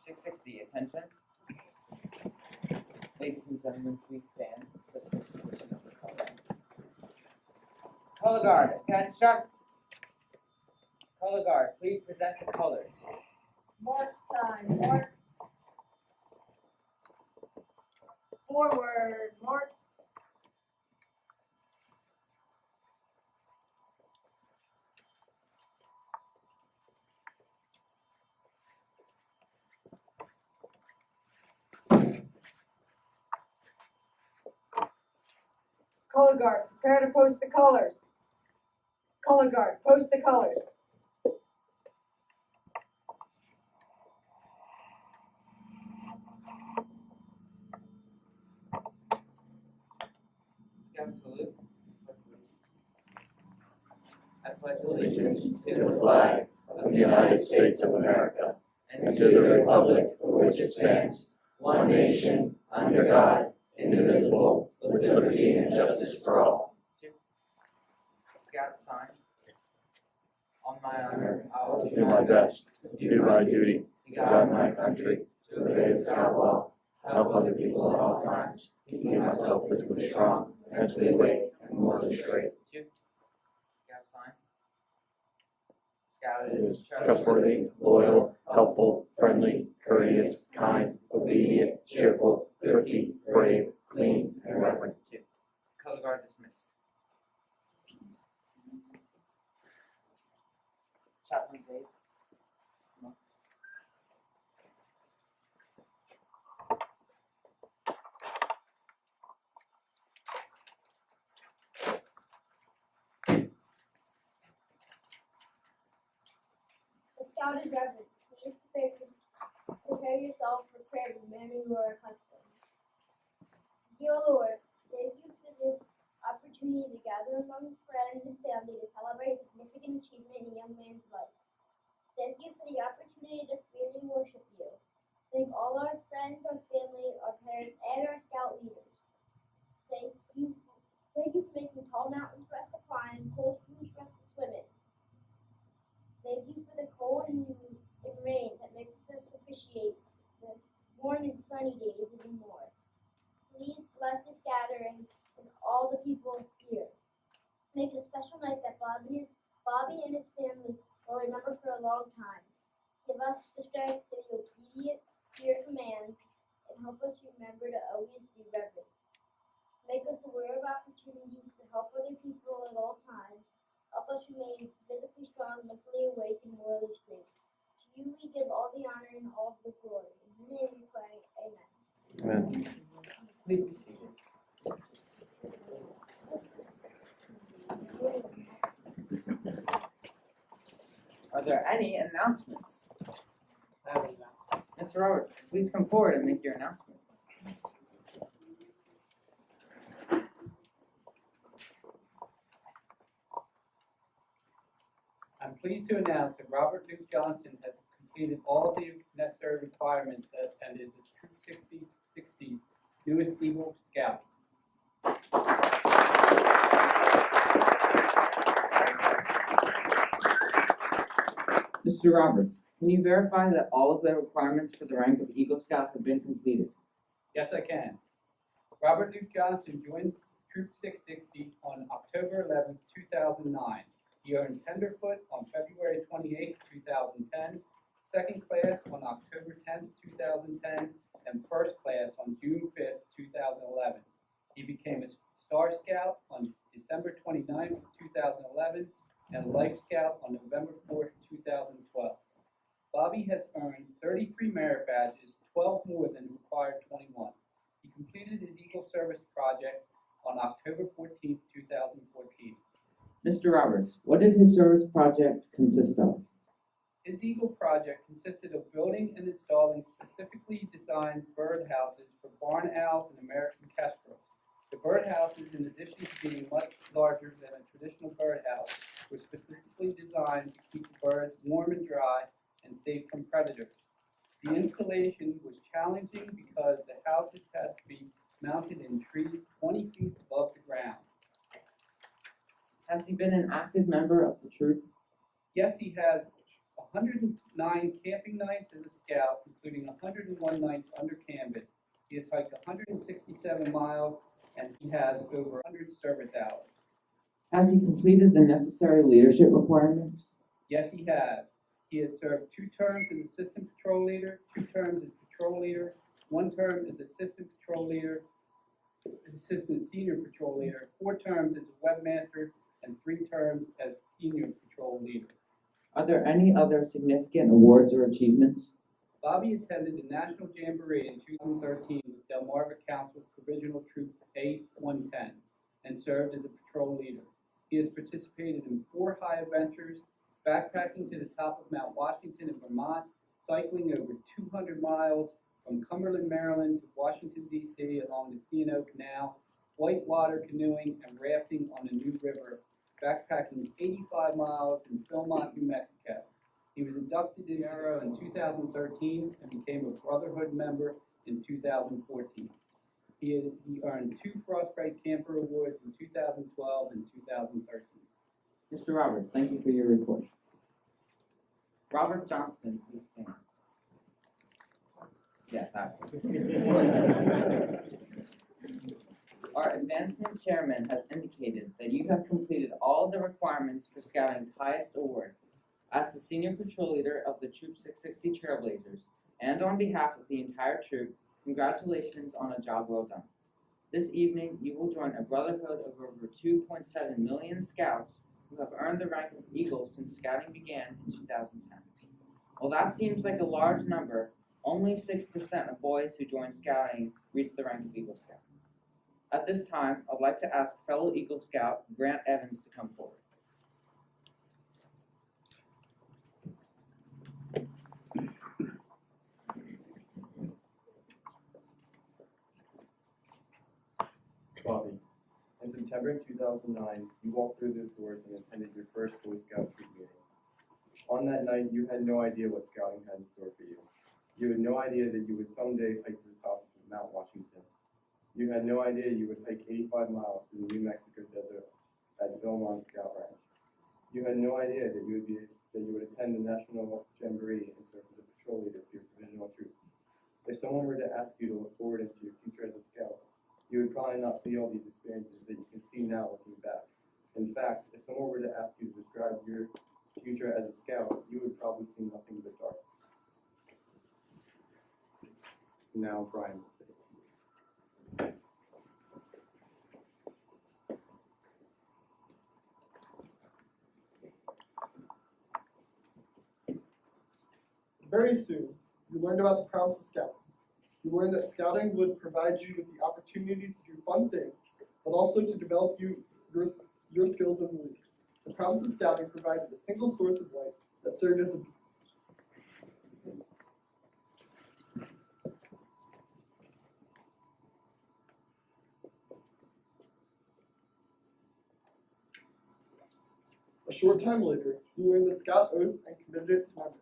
660, attention. Ladies and gentlemen, please stand. Color guard, attention. Color guard, please present the colors. Mark time, mark. Forward, mark. Color guard, prepare to post the colors. Color guard, post the colors. Scout salute. I pledge Allegiance to the flag of the United States of America and to the republic for which it stands, one nation, under God, indivisible, with liberty and justice for all. Scout sign. On my honor, I will Do my best to do my duty, to guide my country, to obey the Scout law, help other people at all times, keep myself physically strong, mentally awake, and morally straight. Scout sign. Scout Is trustworthy, loyal, helpful, friendly, courteous, kind, obedient, cheerful, thrifty, brave, clean, and reverent. Color guard dismissed. Chaplain Dave. Come on. The scout is reverent. Please prepare yourself for prayer in the manner you are accustomed. Dear Lord, thank you for this opportunity to gather among friends and family to celebrate a significant achievement in a young man's life. Thank you for the opportunity to freely worship you. Thank all our friends, our family, our parents, and our scout leaders. Thank you for making tall mountains for us to climb, cold streams for us to swim in. Thank you for the cold and rain that makes us appreciate the warm and sunny days even more. Please bless this gathering and all the people here. Make it a special night that Bobby and his family will remember for a long time. Give us the strength to be obedient to your commands and help us remember to always be reverent. Make us aware of opportunities to help other people at all times. Help us remain physically strong, mentally awake, and morally straight. To you we give all the honor and all the glory. In your name we pray. Amen. Amen. Please be seated. Are there any announcements? Mr. Roberts, please come forward and make your announcement. I'm pleased to announce that Robert Luke Johnston has completed all the necessary requirements that attended the Troop 60's newest Eagle Scout. Mr. Roberts, can you verify that all of the requirements for the rank of Eagle Scout have been completed? Yes, I can. Robert Luke Johnston joined Troop 660 on October 11, 2009. He earned tenderfoot on February 28, 2010, second class on October 10, 2010, and first class on June 5, 2011. He became a Star Scout on December 29, 2011, and Life Scout on November 4, 2012. Bobby has earned 33 merit badges, 12 more than the required 21. He completed his Eagle Service project on October 14, 2014. Mr. Roberts, what did his service project consist of? His Eagle project consisted of building and installing specifically designed birdhouses for barn owls and American kestrels. The birdhouses, in addition to being much larger than a traditional birdhouse, were specifically designed to keep the birds warm and dry and safe from predators. The installation was challenging because the houses had to be mounted in trees 20 feet above the ground. Has he been an active member of the troop? Yes, he has 109 camping nights as a scout, including 101 nights under canvas. He has hiked 167 miles, and he has over 100 service hours. Has he completed the necessary leadership requirements? Yes, he has. He has served 2 terms as assistant patrol leader, 2 terms as patrol leader, 1 term as assistant patrol leader, assistant senior patrol leader, 4 terms as a webmaster, and 3 terms as senior patrol leader. Are there any other significant awards or achievements? Bobby attended the National Jamboree in 2013 with Delmarva Council's Provisional Troop A-110 and served as a patrol leader. He has participated in 4 high adventures, backpacking to the top of Mount Washington in Vermont, cycling over 200 miles from Cumberland, Maryland to Washington, D.C. along the C&O Canal, whitewater canoeing and rafting on the New River, backpacking 85 miles in Philmont, New Mexico. He was inducted to the Arrow in 2013 and became a Brotherhood member in 2014. He earned 2 Frostbite Camper Awards in 2012 and 2013. Mr. Roberts, thank you for your report. Robert Johnston, please stand. Yes, Our advancement chairman has indicated that you have completed all the requirements for Scouting's highest award. As the senior patrol leader of the Troop 660 Trailblazers, and on behalf of the entire troop, congratulations on a job well done. This evening, you will join a brotherhood of over 2.7 million scouts who have earned the rank of Eagle since Scouting began in 2010. While that seems like a large number, only 6% of boys who join Scouting reach the rank of Eagle Scout. At this time, I'd like to ask fellow Eagle Scout Grant Evans to come forward. Bobby, in September 2009, you walked through those doors and attended your first Boy Scout troop meeting. On that night, you had no idea what Scouting had in store for you. You had no idea that you would someday hike to the top of Mount Washington. You had no idea you would hike 85 miles to the New Mexico desert at Belmont Scout Ranch. You had no idea that you would attend the National Jamboree and serve as a patrol leader for your provisional troop. If someone were to ask you to look forward into your future as a scout, you would probably not see all these experiences that you can see now looking back. In fact, if someone were to ask you to describe your future as a scout, you would probably see nothing but darkness. Now, Brian will say it. Very soon, you learned about the promise of scouting. You learned that scouting would provide you with the opportunity to do fun things, but also to develop your skills as a leader. The promise of scouting provided a single source of light that served as a beacon. A short time later, you learned the Scout Oath and committed it to memory.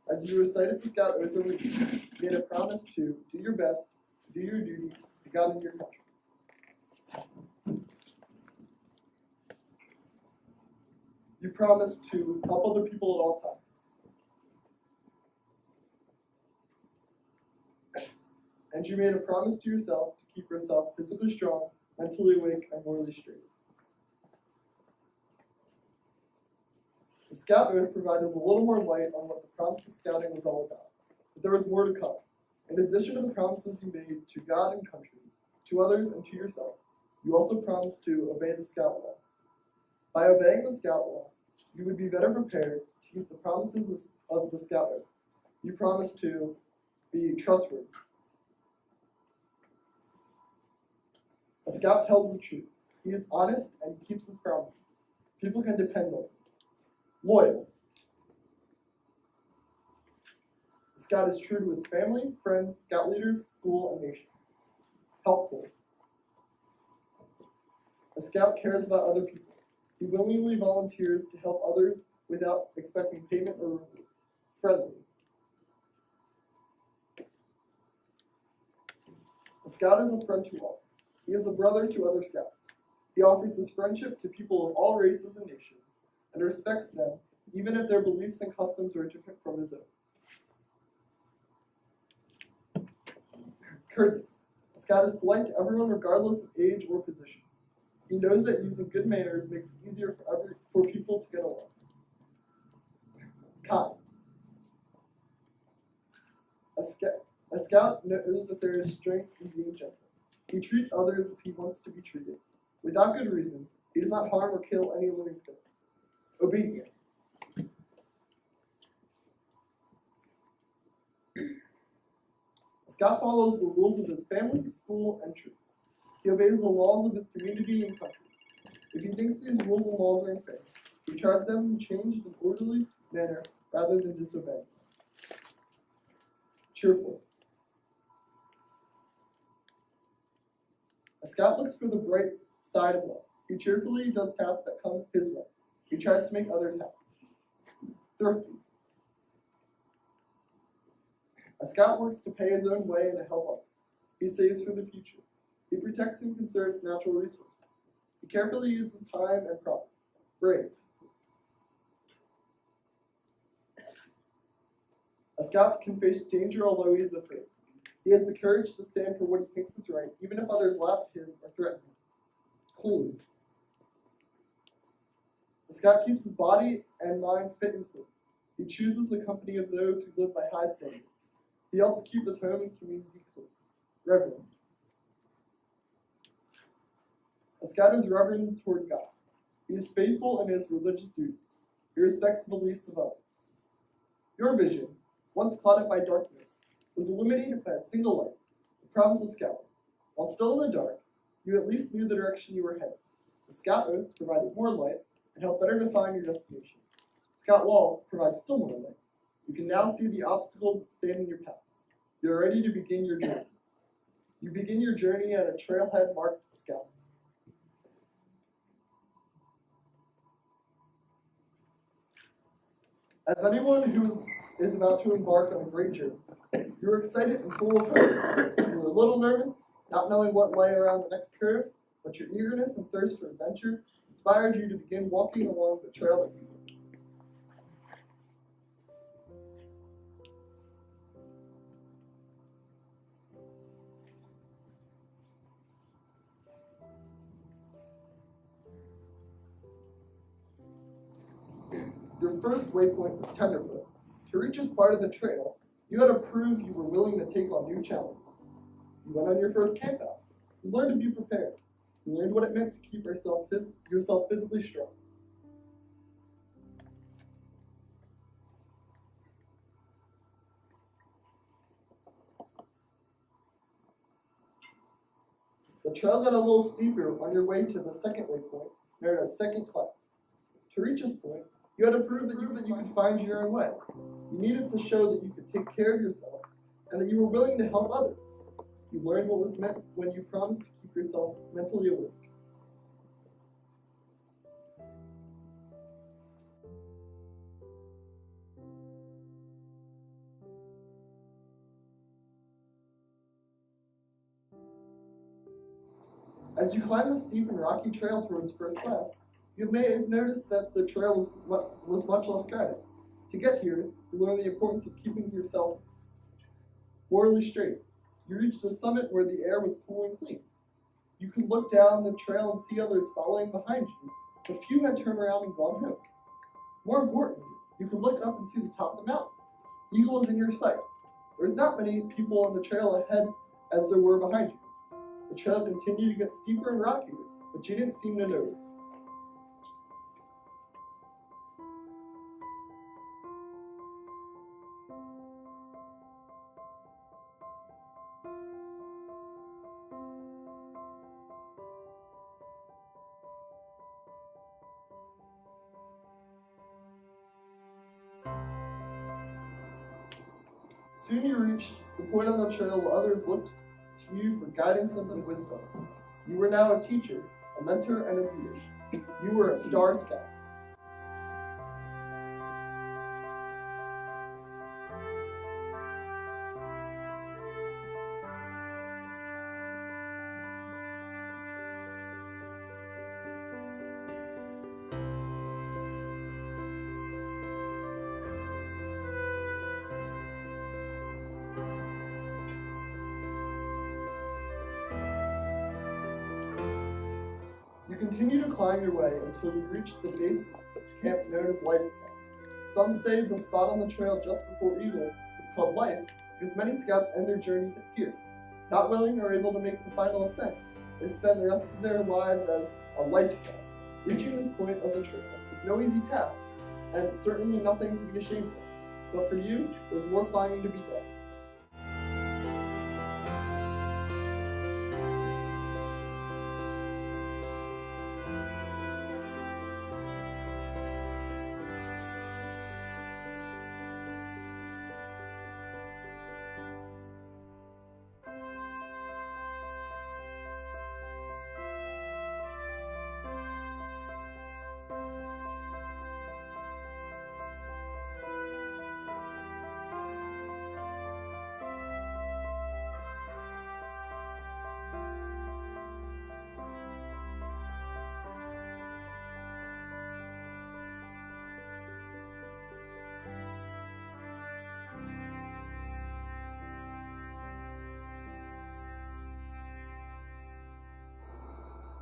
As you recited the Scout Oath over you, you made a promise to do your best, do your duty, to God and your country. You promised to help other people at all times. And you made a promise to yourself to keep yourself physically strong, mentally awake, and morally straight. The Scout Oath provided a little more light on what the promise of scouting was all about, but there was more to come. In addition to the promises you made to God and country, to others, and to yourself, you also promised to obey the Scout Law. By obeying the Scout Law, you would be better prepared to keep the promises of the Scout Oath. You promised to be trustworthy. A scout tells the truth. He is honest and he keeps his promises. People can depend on him. Loyal. The scout is true to his family, friends, scout leaders, school, and nation. Helpful. A scout cares about other people. He willingly volunteers to help others without expecting payment or reward. Friendly. A scout is a friend to all. He is a brother to other scouts. He offers his friendship to people of all races and nations and respects them even if their beliefs and customs are different from his own. Courteous. A Scout is polite to everyone regardless of age or position. He knows that using good manners makes it easier for people to get along. Kind. A Scout knows that there is strength in being gentle. He treats others as he wants to be treated. Without good reason, he does not harm or kill any living thing. Obedient. A Scout follows the rules of his family, school, and troop. He obeys the laws of his community and country. If he thinks these rules and laws are unfair, he tries to have them changed in an orderly manner rather than disobey. Cheerful. A Scout looks for the bright side of life. He cheerfully does tasks that come his way. He tries to make others happy. Thrifty. A Scout works to pay his own way and to help others. He saves for the future. He protects and conserves natural resources. He carefully uses time and profit. Brave. A Scout can face danger although he is afraid. He has the courage to stand for what he thinks is right, even if others laugh at him or threaten him. Clean. The Scout keeps his body and mind fit and clean. He chooses the company of those who live by high standards. He helps keep his home and community clean. Reverend. A Scout is reverent toward God. He is faithful in his religious duties. He respects the beliefs of others. Your vision, once clouded by darkness, was illuminated by a single light, the promise of scouting. While still in the dark, you at least knew the direction you were headed. The Scout Oath provided more light and helped better define your destination. Scout Law provides still more light. You can now see the obstacles that stand in your path. You are ready to begin your journey. You begin your journey at a trailhead marked Scout. As anyone who is about to embark on a great journey, you are excited and full of hope. You are a little nervous, not knowing what lay around the next curve, but your eagerness and thirst for adventure inspired you to begin walking along the trail that you lead. Your first waypoint was Tenderfoot. To reach this part of the trail, you had to prove you were willing to take on new challenges. You went on your first camp out. You learned to be prepared. You learned what it meant to keep yourself physically strong. The trail got a little steeper on your way to the second waypoint, known as second class. To reach this point, you had to prove that you could find your own way. You needed to show that you could take care of yourself and that you were willing to help others. You learned what was meant when you promised to keep yourself mentally awake. As you climb the steep and rocky trail towards first class, you may have noticed that the trail was much less guided. To get here, you learn the importance of keeping yourself morally straight. You reached a summit where the air was cool and clean. You could look down the trail and see others following behind you, but few had turned around and gone home. More importantly, you could look up and see the top of the mountain. Eagle was in your sight. There was not many people on the trail ahead as there were behind you. The trail continued to get steeper and rockier, but you didn't seem to notice. Soon you reached the point on the trail where others looked to you for guidance and wisdom. You were now a teacher, a mentor, and a leader. You were a star scout. Continue to climb your way until you reach the base camp known as Life Camp. Some say the spot on the trail just before Eagle is called Life because many scouts end their journey here. Not willing or able to make the final ascent, they spend the rest of their lives as a life scout. Reaching this point of the trail is no easy task, and certainly nothing to be ashamed of. But for you, there's more climbing to be done.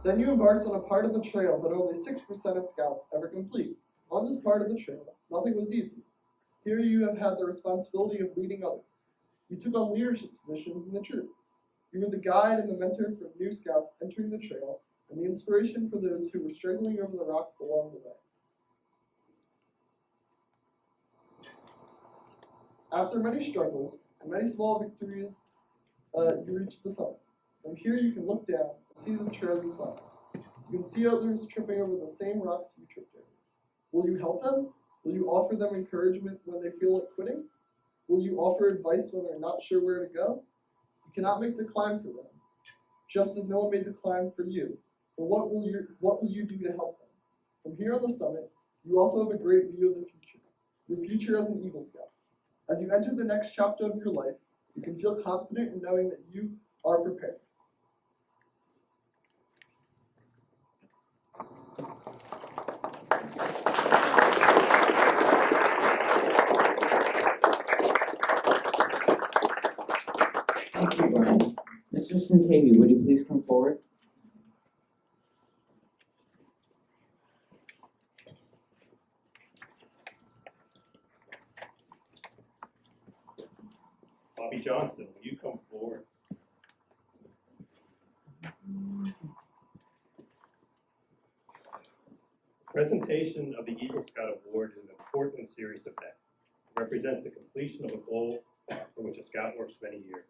Then you embarked on a part of the trail that only 6% of scouts ever complete. On this part of the trail, nothing was easy. Here you have had the responsibility of leading others. You took on leadership positions in the troop. You were the guide and the mentor for new scouts entering the trail, and the inspiration for those who were struggling over the rocks along the way. After many struggles and many small victories, you reach the summit. From here you can look down and see the trail you climbed. You can see others tripping over the same rocks you tripped over. Will you help them? Will you offer them encouragement when they feel like quitting? Will you offer advice when they're not sure where to go? You cannot make the climb for them, just as no one made the climb for you. But what will you do to help them? From here on the summit, you also have a great view of the future, your future as an Eagle Scout. As you enter the next chapter of your life, you can feel confident in knowing that you are prepared. Thank you, Brian. Mr. Sintavy, would you please come forward? Bobby Johnston, will you come forward? Presentation of the Eagle Scout Award is an important and serious event. It represents the completion of a goal for which a scout works many years.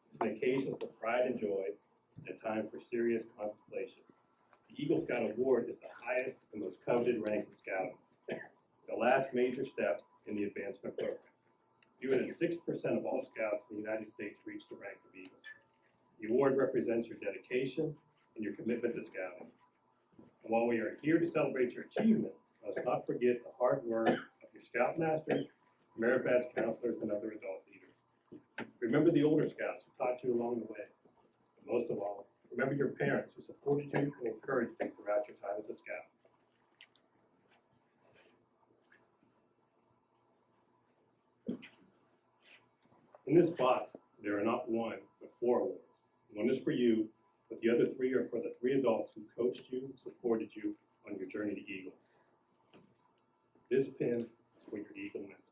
It's an occasion for pride and joy and a time for serious contemplation. The Eagle Scout Award is the highest and most coveted rank in scouting, the last major step in the advancement program. Fewer than 6% of all scouts in the United States reach the rank of Eagle. The award represents your dedication and your commitment to scouting. And while we are here to celebrate your achievement, let's not forget the hard work of your scoutmasters, merit badge counselors, and other adult leaders. Remember the older scouts who taught you along the way. And most of all, remember your parents who supported you and encouraged you throughout your time as a scout. In this box, there are not one, but 4 awards. One is for you, but the other 3 are for the 3 adults who coached you and supported you on your journey to Eagle. This pin is for your Eagle mentor.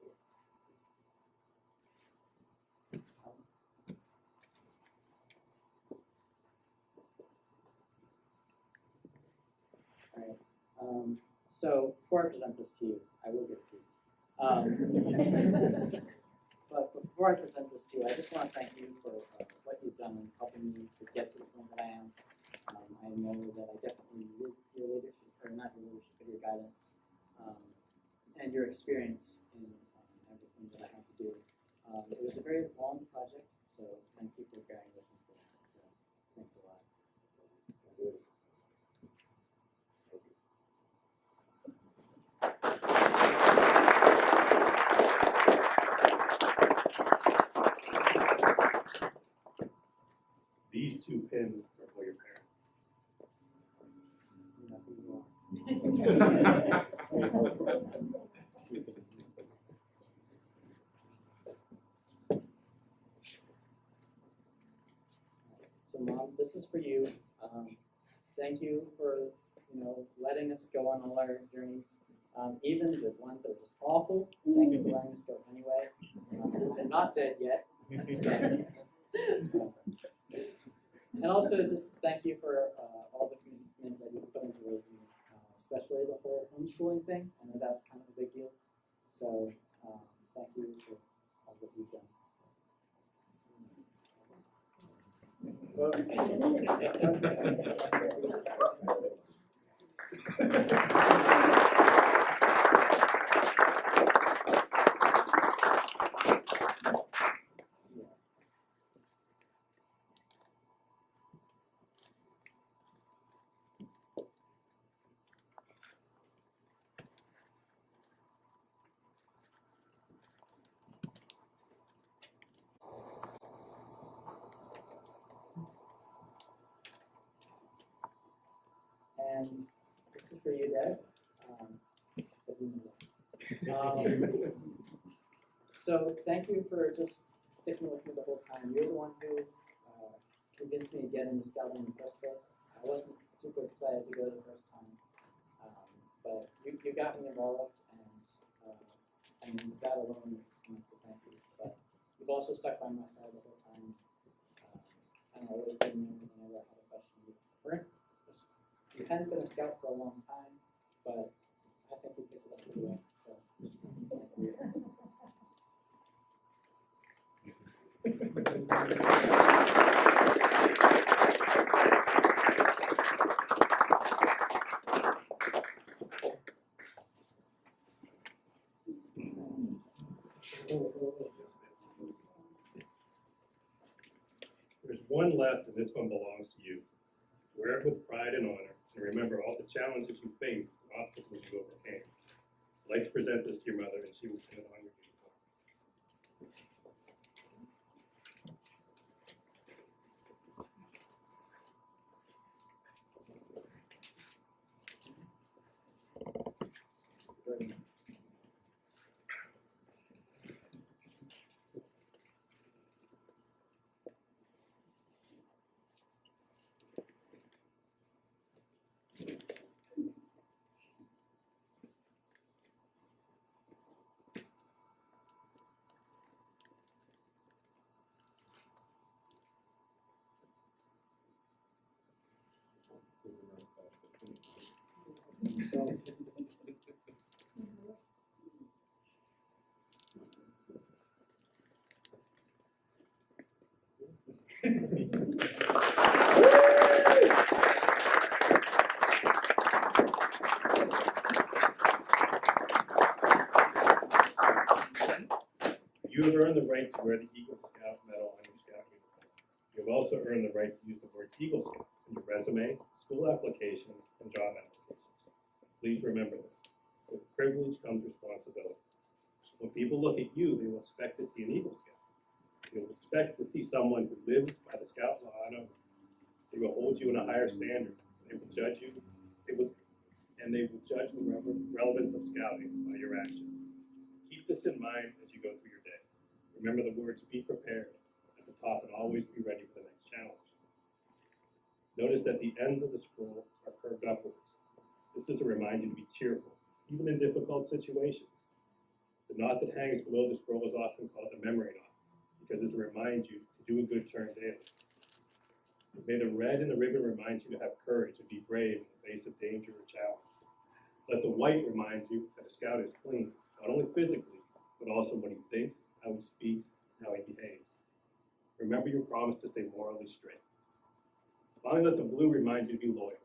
All right. So before I present this to you, I will give it to you. But before I present this to you, I just want to thank you for what you've done in helping me to get to the point that I am. I know that I definitely need your leadership, or not your leadership, but your guidance, and your experience in everything that I have to do. It was a very long project, so thank you for bearing with me for that. So thanks a lot. These 2 pins are for your parents. So Mom, this is for you. Thank you for letting us go on all our journeys, even the ones that are just awful. Thank you for letting us go anyway. I'm not dead yet. And also just thank you for all the commitment that you've put into raising, especially the whole homeschooling thing. I know that's kind of a big deal. So thank you for all that you've done. And this is for you, Dad. So thank you for just sticking with me the whole time. You're the one who convinced me to get into scouting in the first place. I wasn't super excited to go the first time, but you got me involved, and that alone is enough to thank you. But you've also stuck by my side the whole time, and always been there whenever I had a question. You hadn't been a scout for a long time, but I think you picked it up pretty well. So, thank you. There's one left, and this one belongs to you. Wear it with pride and honor, and remember all the challenges you faced and obstacles you overcame. I'd like to present this to your mother, and she will put it on your uniform. You have earned the right to wear the Eagle Scout medal on your Scout uniform. You have also earned the right to use the words Eagle Scout in your resume, school applications, and job applications. Please remember this. With privilege comes responsibility. When people look at you, they will expect to see an Eagle Scout. They will expect to see someone who lives by the Scout law. They will hold you in a higher standard. They will judge you. They will judge the relevance of scouting by your actions. Keep this in mind as you go through your day. Remember the words, be prepared at the top and always be ready for the next challenge. Notice that the ends of the scroll are curved upwards. This is to remind you to be cheerful, even in difficult situations. The knot that hangs below the scroll is often called the memory knot, because it reminds you to do a good turn daily. May the red in the ribbon remind you to have courage and be brave in the face of danger or challenge. Let the white remind you that a scout is clean, not only physically, but also what he thinks, how he speaks, and how he behaves. Remember your promise to stay morally straight. Finally, let the blue remind you to be loyal.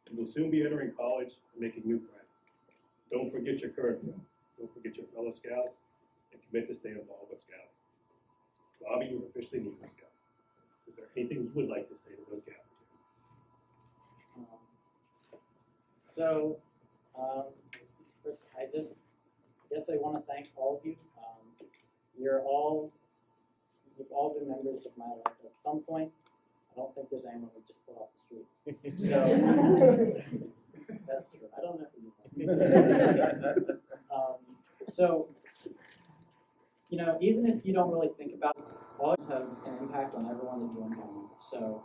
You will soon be entering college and making new friends. Don't forget your current friends. Don't forget your fellow scouts, and commit to stay involved with scouting. Bobby, you're officially an Eagle Scout. Is there anything you would like to say to those scouts? First, I guess I want to thank all of you. You've all been members of my life at some point. I don't think there's anyone who just put off the street. So that's true. I don't know who you are. So, even if you don't really think about it, always have an impact on everyone that joins on. So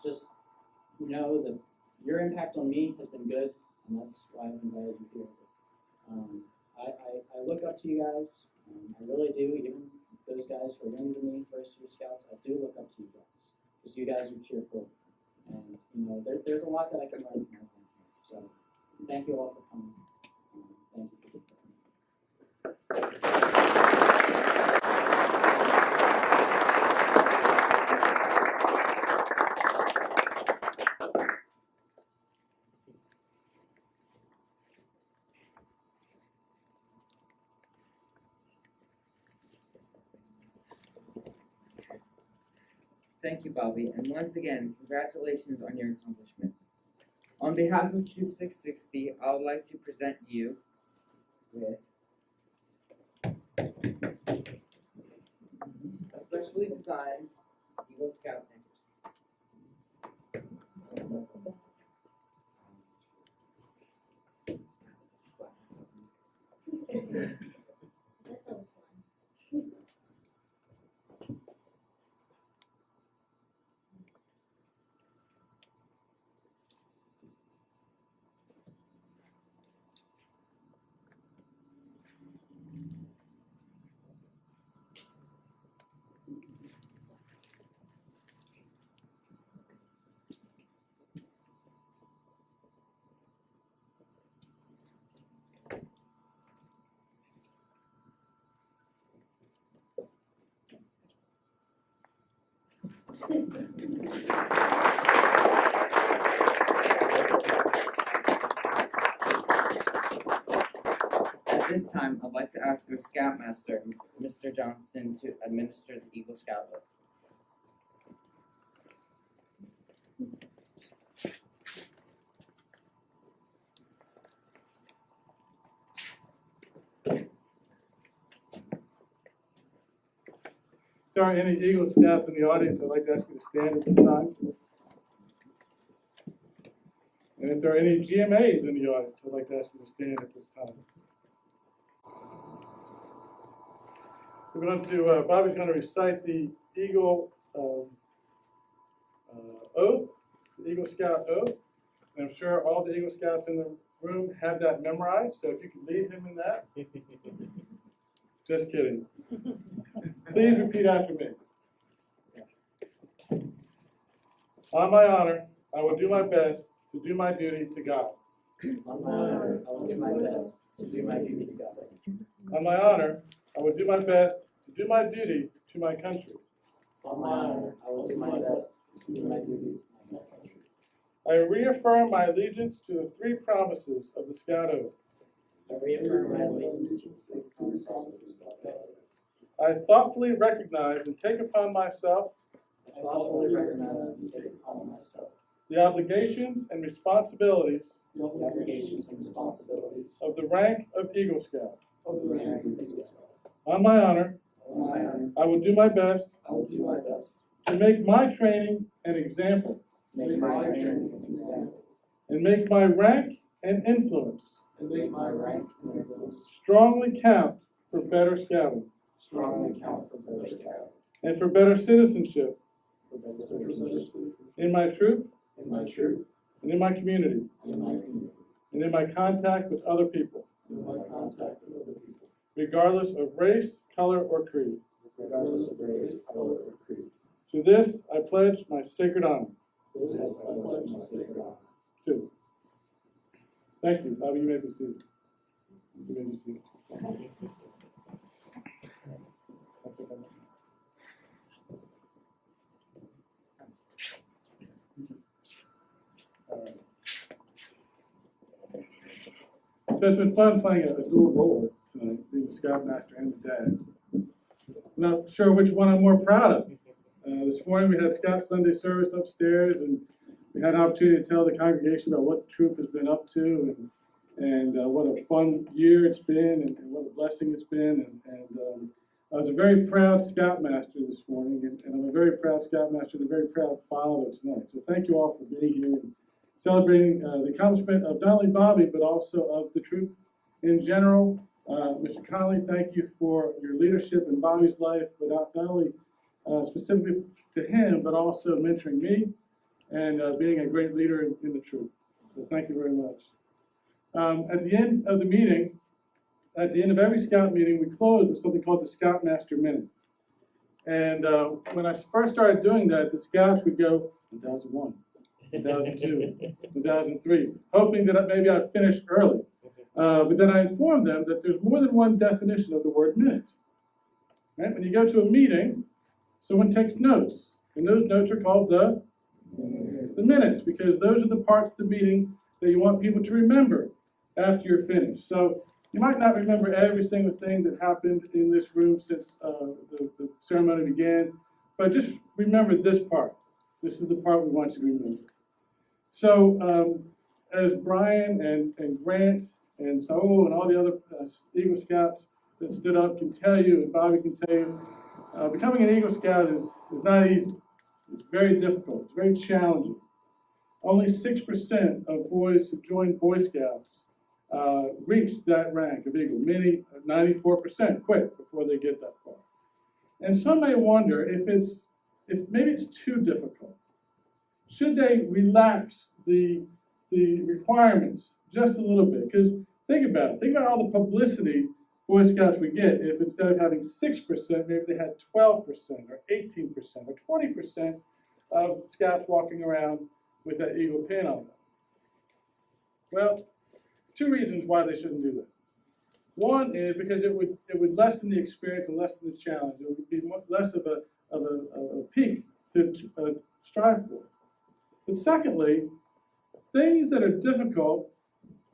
just know that your impact on me has been good, and that's why I've invited you here. I look up to you guys. I really do. Even those guys who are younger than me, first year scouts, I do look up to you guys because you guys are cheerful, and there's a lot that I can learn from everyone here. So thank you all for coming. Thank you for Thank you, Bobby, and once again, congratulations on your accomplishment. On behalf of Troop 660, I would like to present you with a specially designed Eagle Scout necklace. At this time, I'd like to ask our Scoutmaster, Mr. Johnston, to administer the Eagle Scout oath. If there are any Eagle Scouts in the audience, I'd like to ask you to stand at this time. And if there are any GMAs in the audience, I'd like to ask you to stand at this time. We're going to, Bobby's going to recite the Eagle oath, the Eagle Scout oath. And I'm sure all the Eagle Scouts in the room have that memorized, so if you could lead him in that. Just kidding. Please repeat after me. On my honor, I will do my best to do my duty to God. On my honor, I will do my best to do my duty to God. On my honor, I will do my best to do my duty to my country. On my honor, I will do my best to do my duty to my country. I reaffirm my allegiance to the three promises of the Scout Oath. I reaffirm my allegiance to the three promises of the Scout Oath. I thoughtfully recognize and take upon myself I thoughtfully recognize and take upon myself the obligations and responsibilities the obligations and responsibilities of the rank of Eagle Scout. of the rank of Eagle Scout. On my honor, On my honor, I will do my best I will do my best to make my training an example to make my training an example and make my rank and influence and make my rank and influence strongly count for better scouting strongly count for better scout and for better citizenship for better citizenship in my troop in my troop, and in my community in my community, and in my contact with other people, in my contact with other people, regardless of race, color, or creed. regardless of race, color, or creed. To this, I pledge my sacred honor. This is I pledge my sacred honor. Two. Thank you. Bobby, you may be seated. You may be seated. All right. So it's been fun playing a dual role tonight, being the Scoutmaster and the dad. Not sure which one I'm more proud of. This morning we had Scout Sunday service upstairs, and we had an opportunity to tell the congregation about what the troop has been up to, and what a fun year it's been, and what a blessing it's been. And I was a very proud Scoutmaster this morning, and I'm a very proud Scoutmaster and a very proud father tonight. So thank you all for being here and celebrating the accomplishment of not only Bobby, but also of the troop in general. Mr. Connolly, thank you for your leadership in Bobby's life, but not only specifically to him, but also mentoring me and being a great leader in the troop. So thank you very much. At the end of the meeting, at the end of every Scout meeting, we close with something called the Scoutmaster Minute. And when I first started doing that, the Scouts would go 1001, 1002, 1003, hoping that maybe I'd finish early. But then I informed them that there's more than one definition of the word minute. Right? When you go to a meeting, someone takes notes, and those notes are called the minutes, because those are the parts of the meeting that you want people to remember after you're finished. So you might not remember every single thing that happened in this room since the ceremony began, but just remember this part. This is the part we want you to remember. So as Brian and Grant and Saul and all the other Eagle Scouts that stood up can tell you, and Bobby can tell you, becoming an Eagle Scout is not easy. It's very difficult. It's very challenging. Only 6% of boys who join Boy Scouts reach that rank of Eagle. Many, 94%, quit before they get that far. And some may wonder if maybe it's too difficult. Should they relax the requirements just a little bit? Because think about it. Think about all the publicity Boy Scouts would get if instead of having 6%, maybe they had 12% or 18% or 20% of Scouts walking around with that Eagle pin on them. Well, two reasons why they shouldn't do that. One is because it would lessen the experience and lessen the challenge. It would be less of a peak to strive for. But secondly, things that are difficult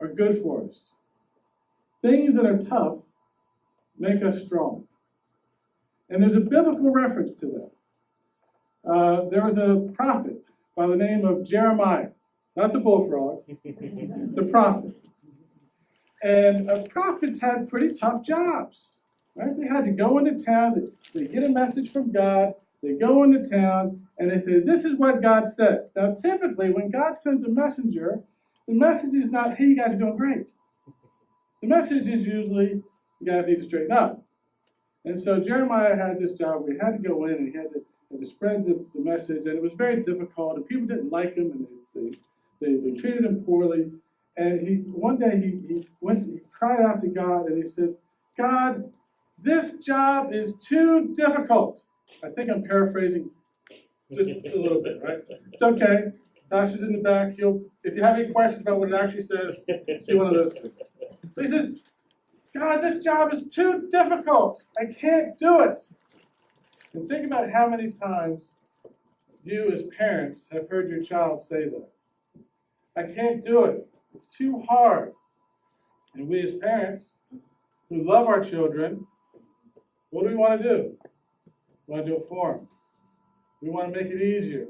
are good for us. Things that are tough make us strong. And there's a biblical reference to that. There was a prophet by the name of Jeremiah, not the bullfrog, the prophet. And prophets had pretty tough jobs, right? They had to go into town, they get a message from God, they go into town, and they say, this is what God says. Now, typically, when God sends a messenger, the message is not, hey, you guys are doing great. The message is usually, you guys need to straighten up. And so Jeremiah had this job where he had to go in and he had to spread the message, and it was very difficult, and people didn't like him, and they treated him poorly. And one day he cried out to God, and he says, God, this job is too difficult. I think I'm paraphrasing just a little bit, right? It's okay. Josh is in the back. If you have any questions about what it actually says, see one of those two. But he says, God, this job is too difficult. I can't do it. And think about how many times you as parents have heard your child say that. I can't do it. It's too hard. And we as parents who love our children, what do we want to do? We want to do it for them. We want to make it easier.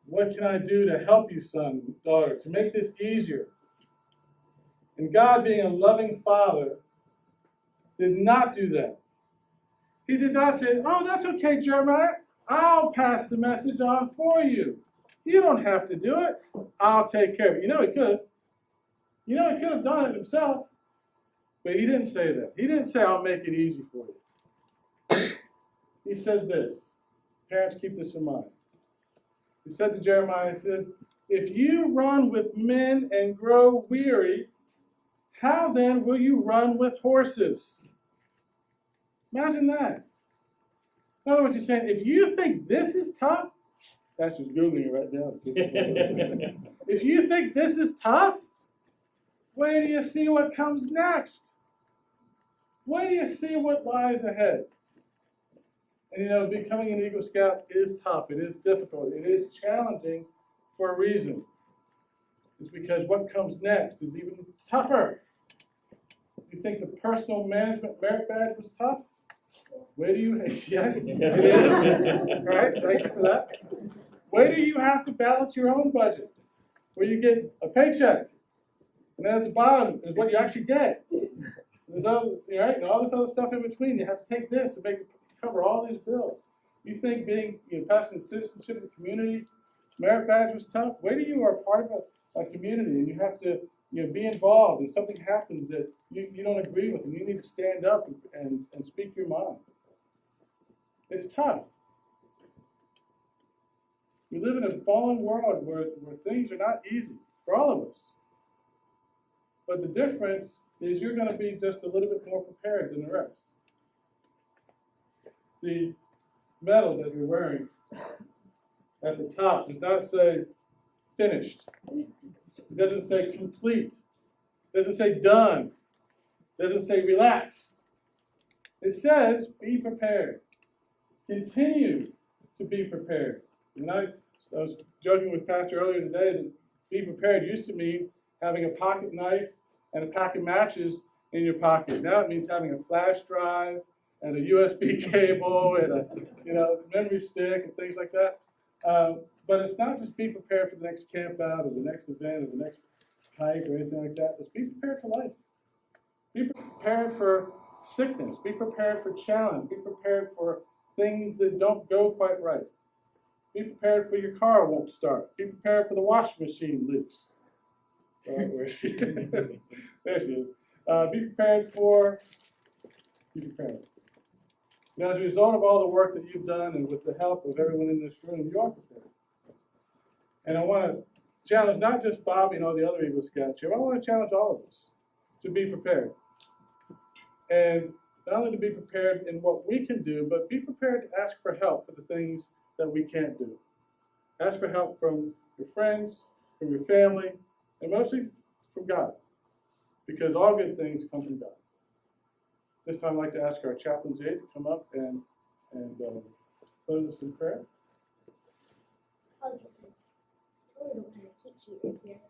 What can I do to help you, son, daughter, to make this easier? And God, being a loving father, did not do that. He did not say, oh, that's okay, Jeremiah. I'll pass the message on for you. You don't have to do it. I'll take care of it. You know he could. You know he could have done it himself. But he didn't say that. He didn't say, I'll make it easy for you. He said this. Parents, keep this in mind. He said to Jeremiah, he said, if you run with men and grow weary, how then will you run with horses? Imagine that. In other words, he's saying, if you think this is tough, that's just Googling it right now. If you think this is tough, wait till you see what comes next. Wait till you see what lies ahead. And you know, becoming an Eagle Scout is tough. It is difficult. It is challenging for a reason. It's because what comes next is even tougher. You think the personal management merit badge was tough? Where do you, yes, it is. Right, thank you for that. Where do you have to balance your own budget? Where you get a paycheck, and then at the bottom is what you actually get. There's other, right, and all this other stuff in between. You have to take this and cover all these bills. You think being passing citizenship in the community merit badge was tough? Wait till you are part of a community and you have to be involved, and something happens that you don't agree with, and you need to stand up and speak your mind. It's tough. We live in a fallen world where things are not easy for all of us. But the difference is you're going to be just a little bit more prepared than the rest. The medal that you're wearing at the top does not say finished. It doesn't say complete. It doesn't say done. It doesn't say relax. It says be prepared. Continue to be prepared. And I was joking with Pastor earlier today that be prepared used to mean having a pocket knife and a pack of matches in your pocket. Now it means having a flash drive and a USB cable and a memory stick and things like that. But it's not just be prepared for the next camp out or the next event or the next hike or anything like that. It's be prepared for life. Be prepared for sickness. Be prepared for challenge. Be prepared for things that don't go quite right. Be prepared for your car won't start. Be prepared for the washing machine leaks. Where is she? There she is. Be prepared for, be prepared. Now, as a result of all the work that you've done and with the help of everyone in this room, you are prepared. And I want to challenge not just Bobby and all the other Eagle Scouts here, but I want to challenge all of us to be prepared. And not only to be prepared in what we can do, but be prepared to ask for help for the things that we can't do. Ask for help from your friends, from your family, and mostly from God. Because all good things come from God. This time I'd like to ask our chaplain Jay to come up and close us in prayer. I'll get it. I really don't want to teach you in here.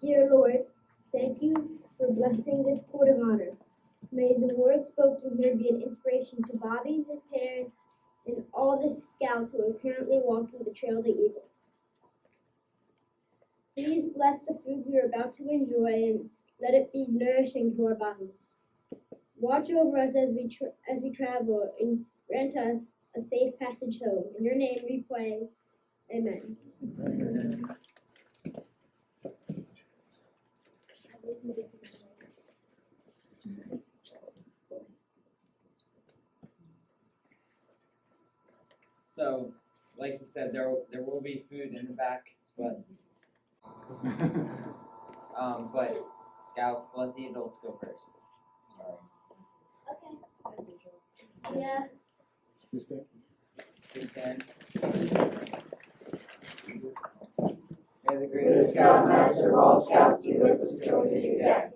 Dear Lord, thank you for blessing this court of honor. May the words spoken here be an inspiration to Bobby, his parents, and all the scouts who are currently walking the trail to Eagle. Please bless the food we are about to enjoy and let it be nourishing to our bodies. Watch over us as we travel and grant us a safe passage home. In your name we pray. Amen. So, like you said, there will be food in the back, but but scouts, let the adults go first. Okay. Yeah. Please stand. May the The greatest Scoutmaster of all scouts be with us until we meet again.